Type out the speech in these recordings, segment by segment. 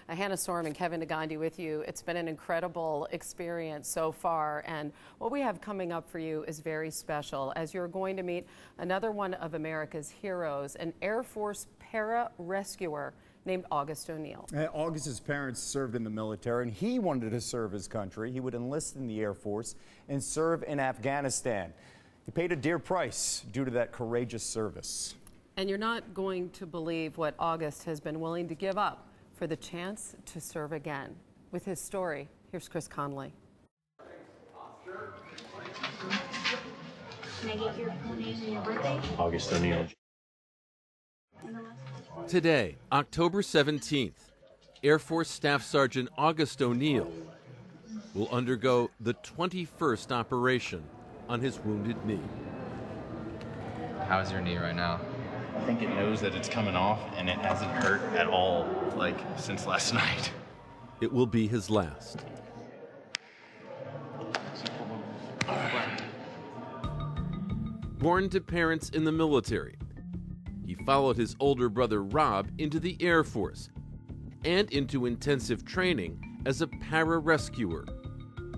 Hannah Storm and Kevin DeGandhi with you. It's been an incredible experience so far, and what we have coming up for you is very special, as you're going to meet another one of America's heroes, an Air Force pararescuer named August O'Neill. August's parents served in the military, and he wanted to serve his country. He would enlist in the Air Force and serve in Afghanistan. He paid a dear price due to that courageous service. And you're not going to believe what August has been willing to give up for the chance to serve again. With his story, here's Chris Conley. Can I get your full name and your birthday? August O'Neill. Today, October 17th, Air Force Staff Sergeant August O'Neill will undergo the 21st operation on his wounded knee. How's your knee right now? I think it knows that it's coming off, and it hasn't hurt at all, like, since last night. It will be his last. Born to parents in the military, he followed his older brother Rob into the Air Force and into intensive training as a pararescuer.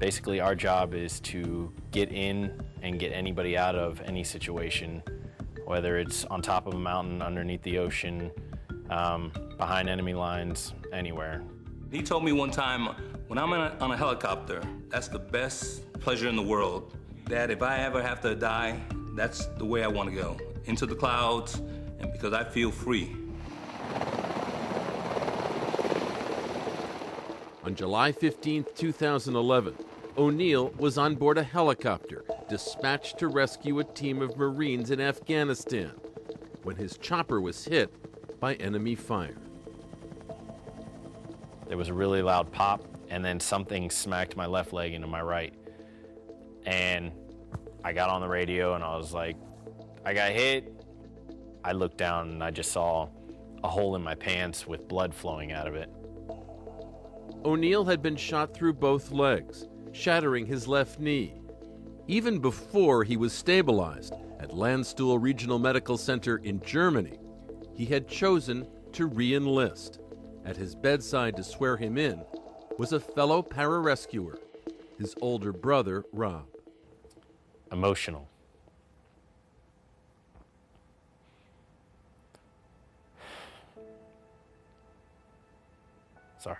Basically, our job is to get in and get anybody out of any situation, whether it's on top of a mountain, underneath the ocean, behind enemy lines, anywhere. He told me one time, when I'm on a helicopter, that's the best pleasure in the world. That if I ever have to die, that's the way I want to go, into the clouds, and because I feel free. On July 15, 2011, O'Neill was on board a helicopter dispatched to rescue a team of Marines in Afghanistan when his chopper was hit by enemy fire. There was a really loud pop, and then something smacked my left leg into my right. And I got on the radio and I was like, I got hit. I looked down and I just saw a hole in my pants with blood flowing out of it. O'Neill had been shot through both legs, shattering his left knee. Even before he was stabilized at Landstuhl Regional Medical Center in Germany, he had chosen to re-enlist. At his bedside to swear him in was a fellow pararescuer, his older brother, Rob. Emotional. Sorry.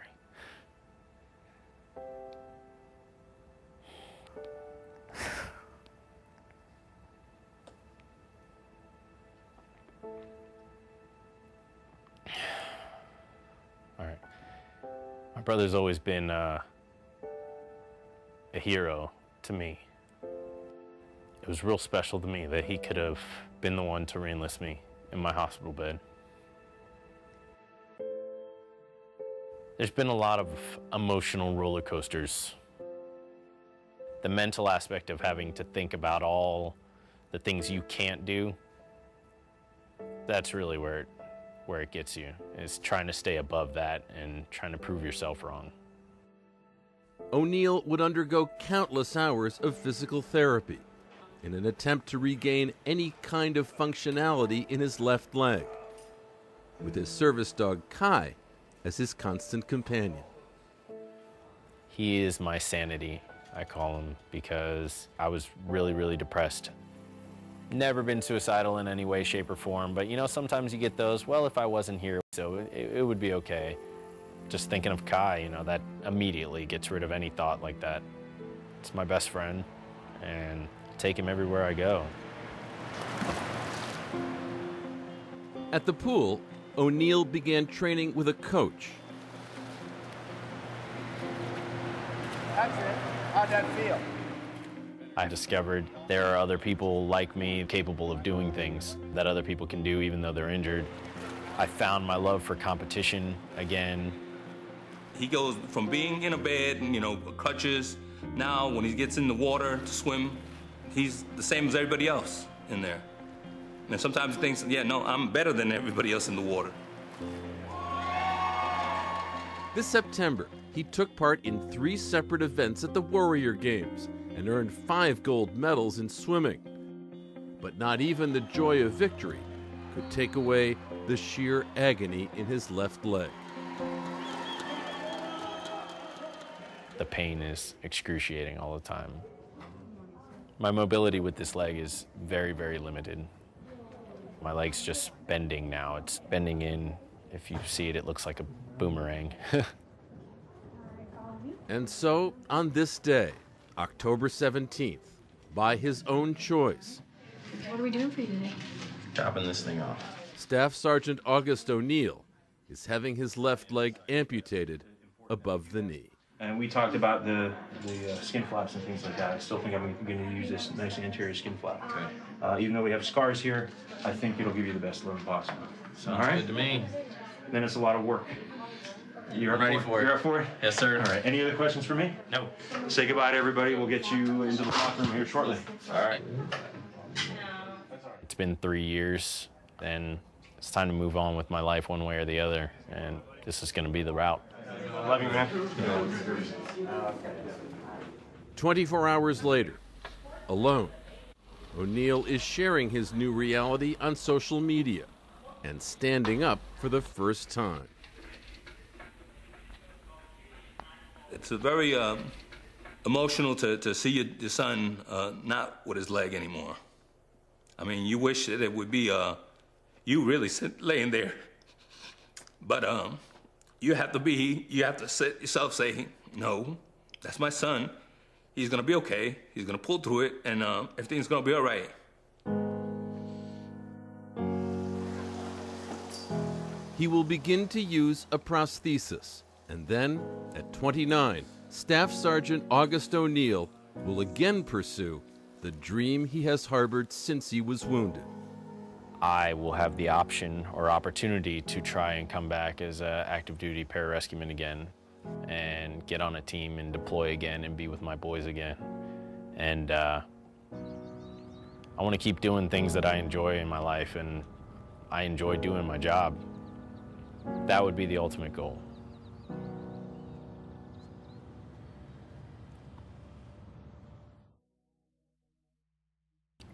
All right. My brother's always been a hero to me. It was real special to me that he could have been the one to re-enlist me in my hospital bed. There's been a lot of emotional roller coasters. The mental aspect of having to think about all the things you can't do, that's really where it gets you, is trying to stay above that and trying to prove yourself wrong. O'Neill would undergo countless hours of physical therapy in an attempt to regain any kind of functionality in his left leg, with his service dog Kai as his constant companion. He is my sanity, I call him, because I was really, really depressed. Never been suicidal in any way, shape, or form, but you know, sometimes you get those, well, if I wasn't here, so it would be okay. Just thinking of Kai, you know, that immediately gets rid of any thought like that. It's my best friend, and take him everywhere I go. At the pool, O'Neill began training with a coach. That's it. How'd that feel? I discovered there are other people like me capable of doing things that other people can do even though they're injured. I found my love for competition again. He goes from being in a bed, you know, crutches. Now, when he gets in the water to swim, he's the same as everybody else in there. And sometimes he thinks, yeah, no, I'm better than everybody else in the water. This September, he took part in 3 separate events at the Warrior Games and earned 5 gold medals in swimming. But not even the joy of victory could take away the sheer agony in his left leg. the pain is excruciating all the time. My mobility with this leg is very, very limited. My leg's just bending now. It's bending in. If you see it, it looks like a boomerang. And so, on this day, October 17th, by his own choice, What are we doing for you today? Chopping this thing off. Staff Sergeant August O'Neill is having his left leg amputated above the knee. And we talked about the skin flaps and things like that. I still think I'm going to use this nice anterior skin flap. Okay. Even though we have scars here, I think it'll give you the best limb possible. Sounds good to me. Then it's a lot of work. You're ready for it? You're up for it? Yes, sir. All right. Any other questions for me? No. Say goodbye to everybody. We'll get you into the locker room here shortly. All right. It's been 3 years, and it's time to move on with my life one way or the other, and this is going to be the route. Love you, man. 24 hours later, alone, O'Neill is sharing his new reality on social media and standing up for the first time. It's a very emotional to see your son not with his leg anymore. I mean, you wish that it would be you really laying there, but you have to sit yourself, say, no, that's my son. He's gonna be okay. He's gonna pull through it, and everything's gonna be all right. He will begin to use a prosthesis, and then, at 29, Staff Sergeant August O'Neill will again pursue the dream he has harbored since he was wounded. I will have the option or opportunity to try and come back as an active duty pararescueman again and get on a team and deploy again and be with my boys again. And I want to keep doing things that I enjoy in my life, and I enjoy doing my job. That would be the ultimate goal.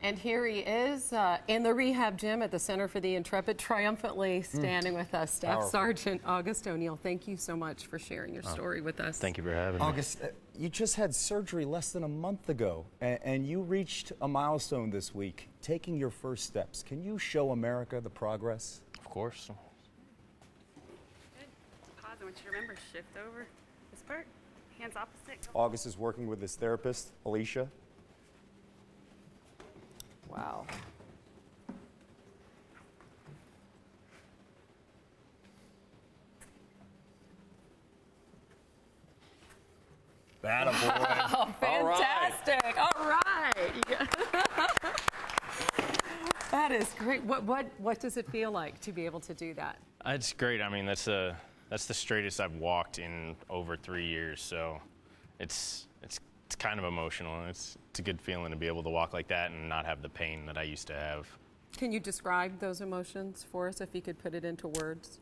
And here he is in the rehab gym at the Center for the Intrepid, triumphantly standing with us. Staff Sergeant August O'Neill, thank you so much for sharing your story with us. Thank you for having me. August, you just had surgery less than a month ago, and you reached a milestone this week, taking your first steps. Can you show America the progress? Of course. Good. Pause. I want you to remember, shift over this part. Hands opposite. Go. August is working with his therapist, Alicia. Wow. Attaboy. Oh, fantastic. All right. That is great. What does it feel like to be able to do that? It's great. I mean, that's the straightest I've walked in over 3 years, so it's kind of emotional. It's a good feeling to be able to walk like that and not have the pain that I used to have. Can you describe those emotions for us, if you could put it into words?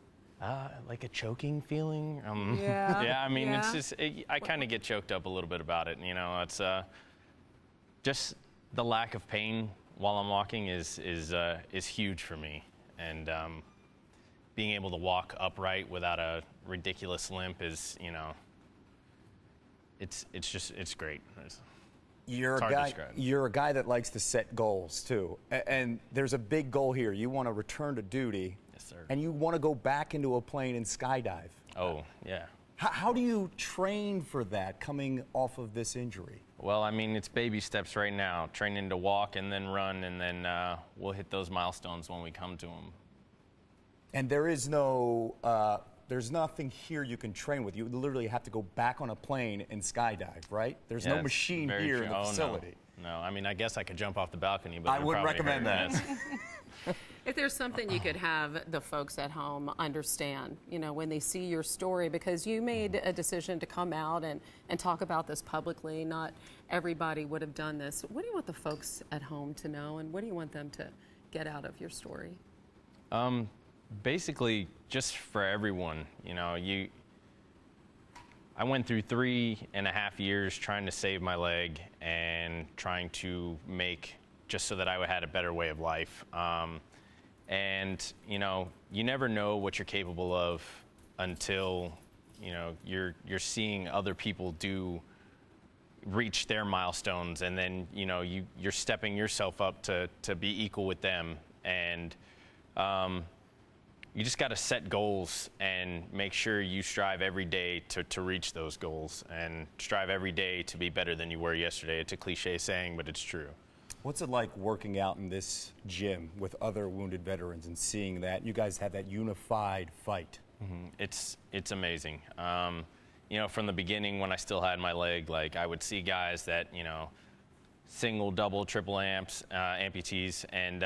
Like a choking feeling. Yeah. Yeah. I mean, yeah. it's just I kind of get choked up a little bit about it. You know, it's just the lack of pain while I'm walking is huge for me, and being able to walk upright without a ridiculous limp is, you know, it's great. You're hard a to guy. describe. You're a guy that likes to set goals too, and there's a big goal here. You want to return to duty. Yes, sir. And you want to go back into a plane and skydive. Oh, yeah. How do you train for that coming off of this injury? Well, I mean, it's baby steps right now, training to walk and then run, and then we'll hit those milestones when we come to them. And there's nothing here you can train with. You literally have to go back on a plane and skydive, right? There's no machine here in the facility. No, I mean, I guess I could jump off the balcony, but I wouldn't recommend that. If there's something you could have the folks at home understand, you know, when they see your story, because you made a decision to come out and talk about this publicly. Not everybody would have done this. What do you want the folks at home to know, and what do you want them to get out of your story? Basically, just for everyone, you know, I went through 3.5 years trying to save my leg and trying to make just so that I had a better way of life. And, you know, you never know what you're capable of until, you know, you're seeing other people reach their milestones, and then, you know, you're stepping yourself up to be equal with them. And you just got to set goals and make sure you strive every day to reach those goals, and strive every day to be better than you were yesterday. It's a cliche saying, but it's true. What's it like working out in this gym with other wounded veterans and seeing that you guys have that unified fight? Mm-hmm. It's amazing. You know, from the beginning when I still had my leg, like I would see guys that, you know, single, double, triple amputees, and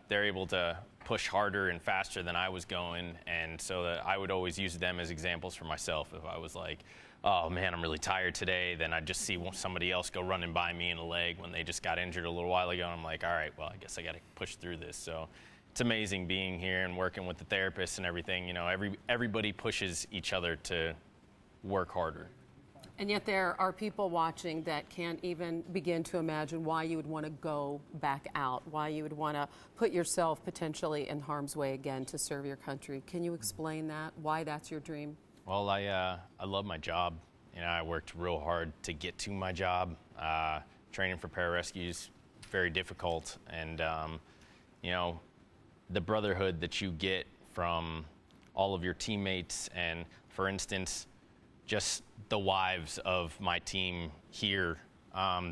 they're able to push harder and faster than I was going, and so that I would always use them as examples for myself. If I was like, oh man, I'm really tired today, then I'd just see somebody else go running by me in a leg when they just got injured a little while ago, and I'm like, all right, well, I guess I got to push through this. So it's amazing being here and working with the therapists and everything. You know, everybody pushes each other to work harder. And yet there are people watching that can't even begin to imagine why you would want to go back out, why you would want to put yourself potentially in harm's way again to serve your country. Can you explain that, why that's your dream? Well, I love my job. You know, I worked real hard to get to my job. Training for pararescues, very difficult. And, you know, the brotherhood that you get from all of your teammates, and, for instance, just the wives of my team here,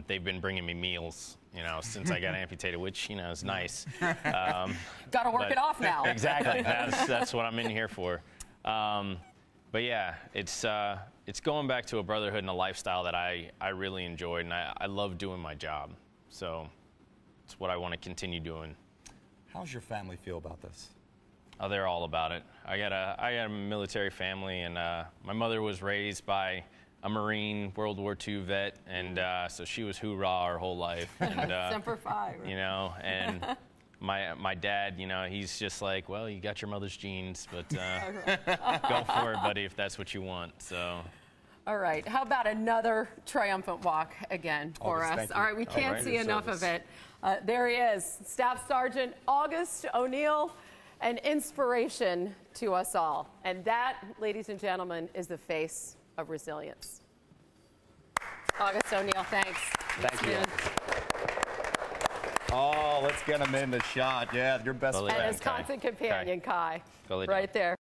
they've been bringing me meals, you know, since I got amputated, which, you know, is nice. Got to work it off now. Exactly. That's what I'm in here for. But yeah, it's going back to a brotherhood and a lifestyle that I really enjoyed, and I love doing my job. So it's what I want to continue doing. How's your family feel about this? Oh, they're all about it. I got a military family, and my mother was raised by a Marine, World War II vet, and so she was hoorah her whole life. And, Semper Fi. You know, and my dad, you know, he's just like, well, you got your mother's genes, but go for it, buddy, if that's what you want. So. All right. How about another triumphant walk again for us? All right. We can't see enough of it. There he is, Staff Sergeant August O'Neill, an inspiration to us all. And that, ladies and gentlemen, is the face of resilience. August O'Neill, thanks. Thank you. Oh, let's get him in the shot. Yeah, your best friend. And his constant companion, Kai, right there.